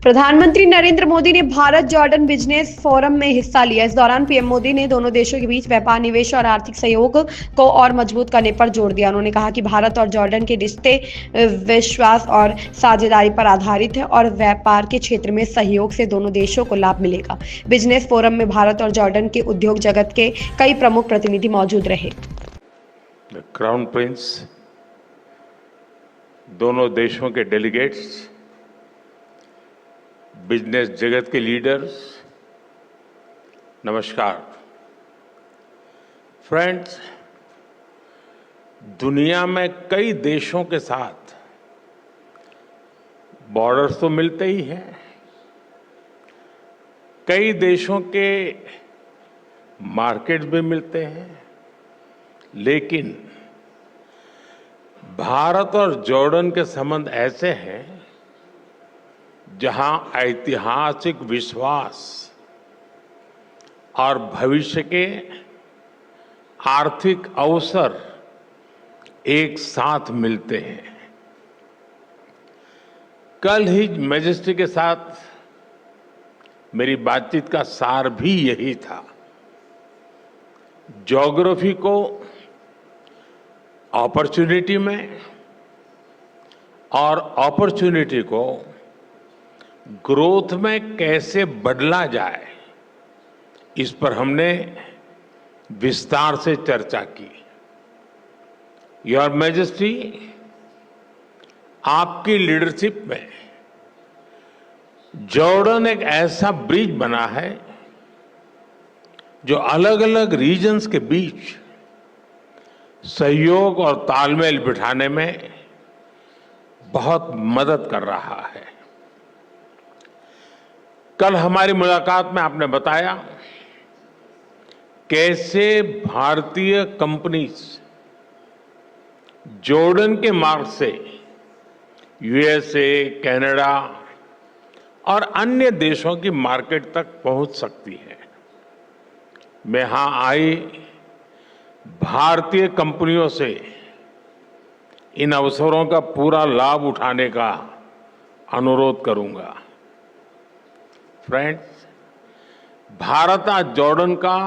प्रधानमंत्री नरेंद्र मोदी ने Bharat Jordan business forum में हिस्सा लिया। इस दौरान पीएम मोदी ने दोनों देशों के बीच व्यापार, निवेश और आर्थिक सहयोग को और मजबूत करने पर जोर दिया। उन्होंने कहा कि भारत और जॉर्डन के रिश्ते विश्वास और साझेदारी पर आधारित है और व्यापार के क्षेत्र में सहयोग से दोनों देशों को लाभ मिलेगा। बिजनेस फोरम में भारत और जॉर्डन के उद्योग जगत के कई प्रमुख प्रतिनिधि मौजूद रहे। क्राउन प्रिंस, दोनों देशों के डेलीगेट्स, बिजनेस जगत के लीडर्स, नमस्कार। फ्रेंड्स, दुनिया में कई देशों के साथ बॉर्डर्स तो मिलते ही हैं। कई देशों के मार्केट्स भी मिलते हैं, लेकिन भारत और जॉर्डन के संबंध ऐसे हैं जहां ऐतिहासिक विश्वास और भविष्य के आर्थिक अवसर एक साथ मिलते हैं। कल ही मैजेस्टी के साथ मेरी बातचीत का सार भी यही था। ज्योग्राफी को अपॉर्चुनिटी में और अपॉर्चुनिटी को ग्रोथ में कैसे बदला जाए, इस पर हमने विस्तार से चर्चा की। योर मैजेस्टी, आपकी लीडरशिप में जॉर्डन एक ऐसा ब्रिज बना है जो अलग अलग रीजन्स के बीच सहयोग और तालमेल बिठाने में बहुत मदद कर रहा है। कल हमारी मुलाकात में आपने बताया कैसे भारतीय कंपनीज जॉर्डन के मार्ग से यूएसए, कनाडा और अन्य देशों की मार्केट तक पहुंच सकती है। मैं यहां आई भारतीय कंपनियों से इन अवसरों का पूरा लाभ उठाने का अनुरोध करूंगा। फ्रेंड्स, भारत आज जॉर्डन का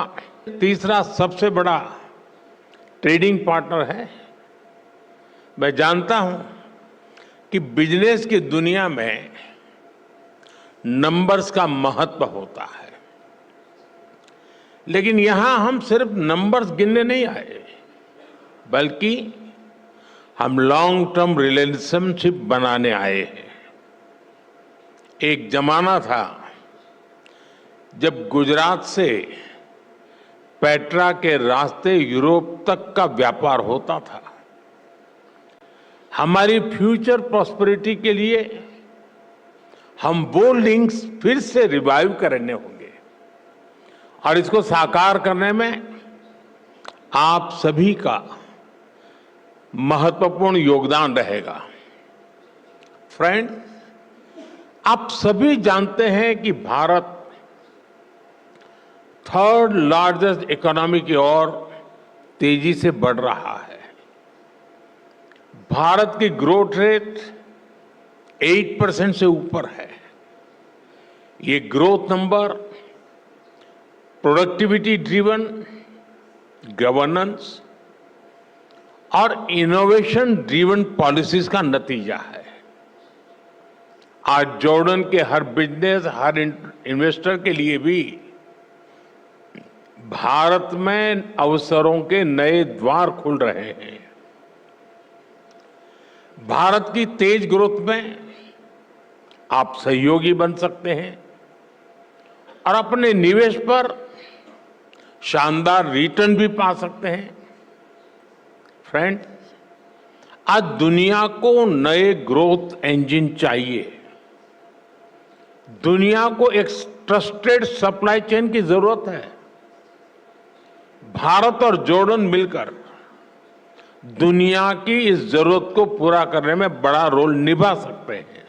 तीसरा सबसे बड़ा ट्रेडिंग पार्टनर है। मैं जानता हूं कि बिजनेस की दुनिया में नंबर्स का महत्व होता है, लेकिन यहां हम सिर्फ नंबर्स गिनने नहीं आए, बल्कि हम लॉन्ग टर्म रिलेशनशिप बनाने आए हैं। एक जमाना था जब गुजरात से पेट्रा के रास्ते यूरोप तक का व्यापार होता था। हमारी फ्यूचर प्रॉस्पेरिटी के लिए हम वो लिंक्स फिर से रिवाइव करने होंगे और इसको साकार करने में आप सभी का महत्वपूर्ण योगदान रहेगा। फ्रेंड्स, आप सभी जानते हैं कि भारत थर्ड लार्जेस्ट इकोनॉमी की ओर तेजी से बढ़ रहा है। भारत की ग्रोथ रेट 8% से ऊपर है। ये growth number productivity driven governance और इनोवेशन ड्रिवन पॉलिसीज का नतीजा है। आज जॉर्डन के हर बिजनेस, हर इन्वेस्टर के लिए भी भारत में अवसरों के नए द्वार खुल रहे हैं। भारत की तेज ग्रोथ में आप सहयोगी बन सकते हैं और अपने निवेश पर शानदार रिटर्न भी पा सकते हैं। फ्रेंड्स, आज दुनिया को नए ग्रोथ इंजन चाहिए। दुनिया को एक ट्रस्टेड सप्लाई चेन की जरूरत है। भारत और जॉर्डन मिलकर दुनिया की इस जरूरत को पूरा करने में बड़ा रोल निभा सकते हैं।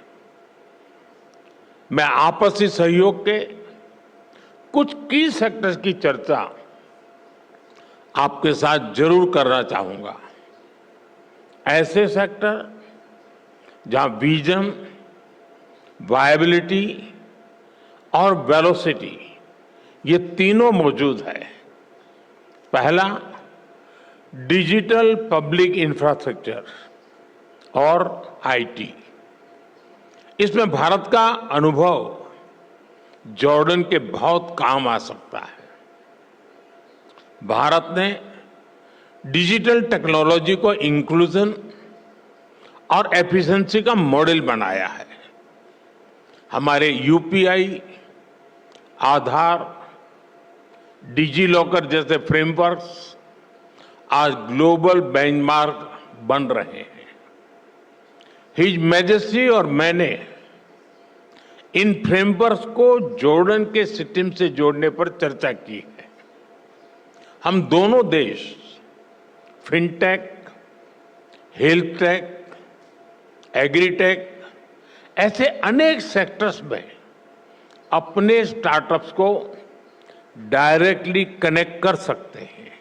मैं आपसी सहयोग के कुछ की सेक्टर्स की चर्चा आपके साथ जरूर करना चाहूंगा। ऐसे सेक्टर जहां विजन, वायबिलिटी और वेलोसिटी, ये तीनों मौजूद है। पहला, डिजिटल पब्लिक इंफ्रास्ट्रक्चर और आईटी। इसमें भारत का अनुभव जॉर्डन के बहुत काम आ सकता है। भारत ने डिजिटल टेक्नोलॉजी को इंक्लूजन और एफिशिएंसी का मॉडल बनाया है। हमारे यूपीआई, आधार, डिजी लॉकर जैसे फ्रेमवर्क्स आज ग्लोबल बेंचमार्क बन रहे हैं। हिज मैजेस्टी और मैंने इन फ्रेमवर्क्स को जॉर्डन के सिस्टम से जोड़ने पर चर्चा की है। हम दोनों देश फिनटेक, हेल्थ टेक, एग्रीटेक ऐसे अनेक सेक्टर्स में अपने स्टार्टअप्स को डायरेक्टली कनेक्ट कर सकते हैं।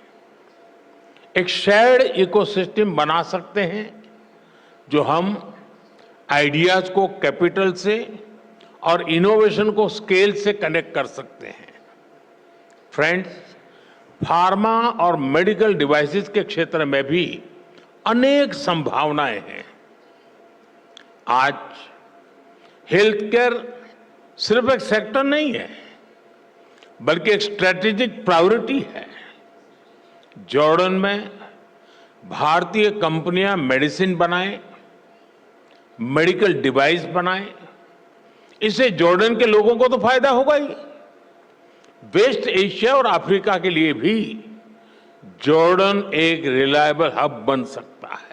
एक शेयर्ड इकोसिस्टम बना सकते हैं जो हम आइडियाज को कैपिटल से और इनोवेशन को स्केल से कनेक्ट कर सकते हैं। फ्रेंड्स, फार्मा और मेडिकल डिवाइसेस के क्षेत्र में भी अनेक संभावनाएं हैं। आज हेल्थ केयर सिर्फ एक सेक्टर नहीं है, बल्कि एक स्ट्रेटेजिक प्रायोरिटी है। जॉर्डन में भारतीय कंपनियां मेडिसिन बनाएं, मेडिकल डिवाइस बनाएं, इससे जॉर्डन के लोगों को तो फायदा होगा ही। वेस्ट एशिया और अफ्रीका के लिए भी जॉर्डन एक रिलायबल हब बन सकता है।